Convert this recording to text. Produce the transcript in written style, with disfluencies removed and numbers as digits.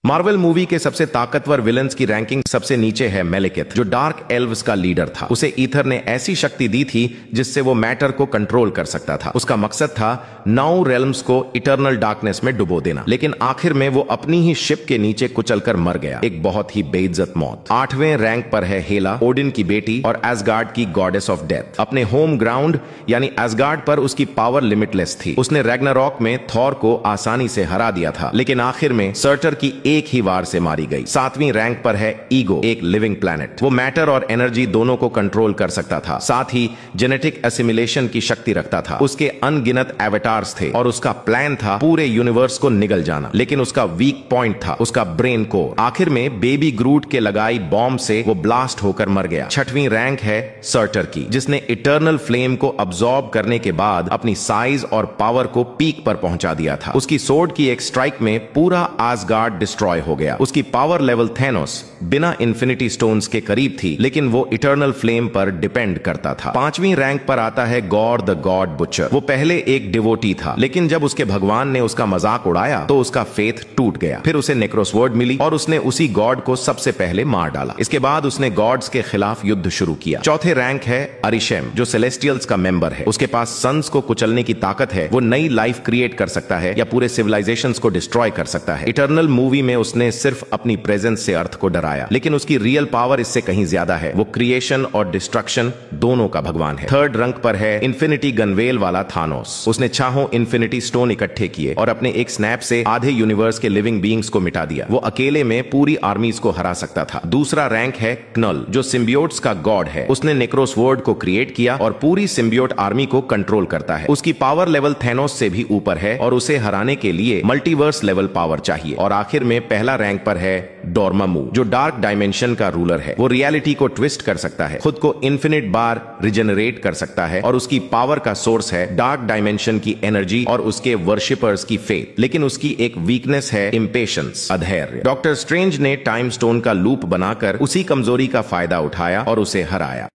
Marvel movie के सबसे ताकतवर विलन्स की रैंकिंग सबसे नीचे है मेलेकेथ, जो डार्क एल्व्स का लीडर था। उसे ईथर ने ऐसी शक्ति दी थी जिससे वो मैटर को कंट्रोल कर सकता था। उसका मकसद था 9 रेल्म्स को इटर्नल डार्कनेस में डुबो देना, लेकिन आखिर में वो अपनी ही शिप के नीचे कुचलकर मर गया, एक बहुत ही बेइज्जत मौत। 8वें रैंक पर है हेला, ओडिन की बेटी और एसगार्ड की गॉडेस ऑफ डेथ। अपने होम ग्राउंड यानी एसगार्ड पर उसकी पावर लिमिटलेस थी। उसने रैग्नारॉक में थॉर को आसानी से हरा दिया था, लेकिन आखिर में सर्टर की एक ही वार से मारी गई। 7वीं रैंक पर है ईगो, एक लिविंग प्लैनेट। वो मैटर और एनर्जी दोनों को कंट्रोल कर सकता था, साथ ही जेनेटिक एसिमिलेशन की शक्ति रखता था। उसके अनगिनत एवेटार्स थे और उसका प्लान था पूरे यूनिवर्स को निगल जाना, लेकिन उसका वीक पॉइंट था उसका ब्रेन कोर। आखिर में बेबी ग्रूट के लगाई बॉम्ब से वो ब्लास्ट होकर मर गया। 6वीं रैंक है सर्टर की, जिसने इटर्नल फ्लेम को अब्सॉर्ब करने के बाद अपनी साइज और पावर को पीक पर पहुंचा दिया था। उसकी सोर्ड की एक स्ट्राइक में पूरा आसगार्ड डिस्ट्रॉय हो गया। उसकी पावर लेवल थैनोस बिना इन्फिनिटी स्टोन्स के करीब थी, लेकिन वो इटर्नल फ्लेम पर डिपेंड करता था। 5वीं रैंक पर आता है गॉर द गॉड बुचर। वो पहले एक डिवोटी था, लेकिन जब उसके भगवान ने उसका मजाक उड़ाया तो उसका फेथ टूट गया। फिर उसे नेक्रोसवर्ड मिली और उसने उसी गॉड को सबसे पहले मार डाला। इसके बाद उसने गॉड्स के खिलाफ युद्ध शुरू किया। 4थे रैंक है अरिशेम, जो सेलेस्टियल्स का मेंबर है। उसके पास सन्स को कुचलने की ताकत है। वो नई लाइफ क्रिएट कर सकता है या पूरे सिविलाइजेशंस को डिस्ट्रॉय कर सकता है। इटर्नल मूवी में उसने सिर्फ अपनी प्रेजेंस से अर्थ को डराया, लेकिन उसकी रियल पावर इससे कहीं ज्यादा है। वो क्रिएशन और डिस्ट्रक्शन दोनों का भगवान है। 3rd रैंक पर है इन्फिनिटी गनवेल वाला थानोस। उसने चाहो इन्फिनिटी स्टोन इकट्ठे किए और अपने एक स्नैप से आधे यूनिवर्स के लिविंग बीइंग्स को मिटा दिया। वो अकेले में पूरी आर्मीज को हरा सकता था। दूसरा रैंक है क्नल, जो सिम्बियोट्स का गॉड है। उसने नेक्रोसवर्ड को क्रिएट किया और पूरी सिम्बियोट आर्मी को कंट्रोल करता है। उसकी पावर लेवल थैनोस से भी ऊपर है और उसे हराने के लिए मल्टीवर्स लेवल पावर चाहिए। और आखिर में पहला रैंक पर है डोर्मामू, जो डार्क डायमेंशन का रूलर है। वो रियलिटी को ट्विस्ट कर सकता है, खुद को इन्फिनिट बार रिजेनरेट कर सकता है और उसकी पावर का सोर्स है डार्क डायमेंशन की एनर्जी और उसके वर्शिपर्स की फेथ। लेकिन उसकी एक वीकनेस है इम्पेशंस, अधैर्य। डॉक्टर स्ट्रेंज ने टाइम स्टोन का लूप बनाकर उसी कमजोरी का फायदा उठाया और उसे हराया।